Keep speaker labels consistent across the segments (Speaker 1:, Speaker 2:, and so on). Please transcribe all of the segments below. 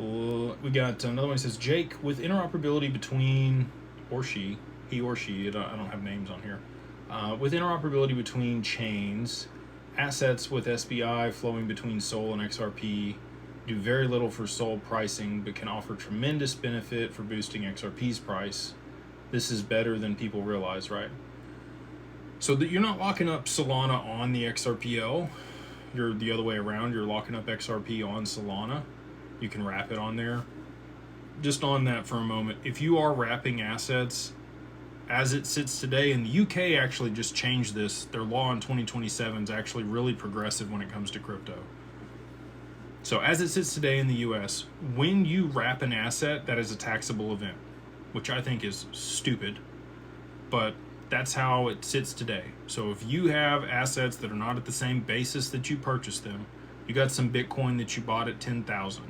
Speaker 1: We got another one that says, Jake, with interoperability between, or she, he or she, I don't have names on here, with interoperability between chains, assets with SBI flowing between Sol and XRP do very little for Sol pricing, but can offer tremendous benefit for boosting XRP's price. This is better than people realize, right? So that you're not locking up Solana on the XRPL. You're the other way around. You're locking up XRP on Solana. You can wrap it on there. Just on that for a moment, if you are wrapping assets as it sits today, and the UK actually just changed this, their law in 2027 is actually really progressive when it comes to crypto. So as it sits today in the US, when you wrap an asset, that is a taxable event, which I think is stupid, but that's how it sits today. So if you have assets that are not at the same basis that you purchased them, you got some Bitcoin that you bought at 10,000,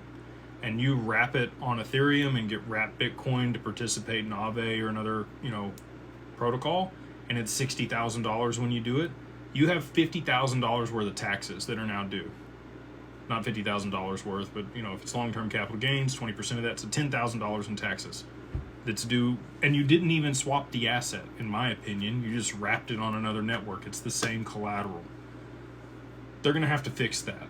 Speaker 1: and you wrap it on Ethereum and get wrapped Bitcoin to participate in Aave or another, protocol, and it's $60,000 when you do it, you have $50,000 worth of taxes that are now due. Not $50,000 worth, but if it's long-term capital gains, 20% of that's $10,000 in taxes that's due, and you didn't even swap the asset, in my opinion. You just wrapped it on another network. It's the same collateral. They're going to have to fix that.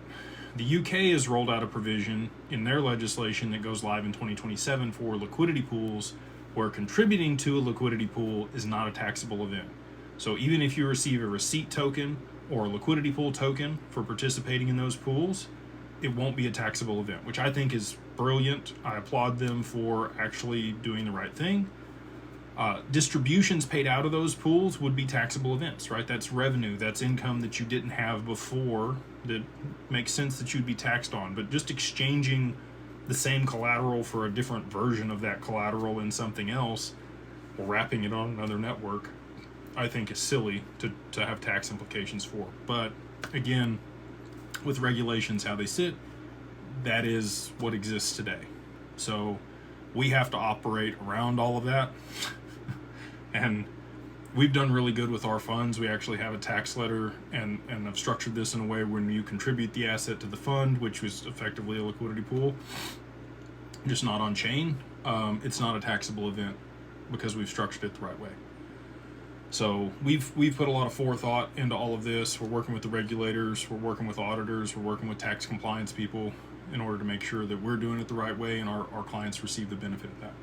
Speaker 1: The UK has rolled out a provision in their legislation that goes live in 2027 for liquidity pools, where contributing to a liquidity pool is not a taxable event. So even if you receive a receipt token or a liquidity pool token for participating in those pools, it won't be a taxable event, which I think is brilliant. I applaud them for actually doing the right thing. Distributions paid out of those pools would be taxable events, right? That's revenue, that's income that you didn't have before that makes sense that you'd be taxed on. But just exchanging the same collateral for a different version of that collateral in something else, or wrapping it on another network, I think is silly to have tax implications for. But again, with regulations how they sit, that is what exists today. So we have to operate around all of that. And we've done really good with our funds. We actually have a tax letter, and I've structured this in a way when you contribute the asset to the fund, which was effectively a liquidity pool, just not on chain. It's not a taxable event because we've structured it the right way. So we've put a lot of forethought into all of this. We're working with the regulators, we're working with auditors, we're working with tax compliance people in order to make sure that we're doing it the right way and our clients receive the benefit of that.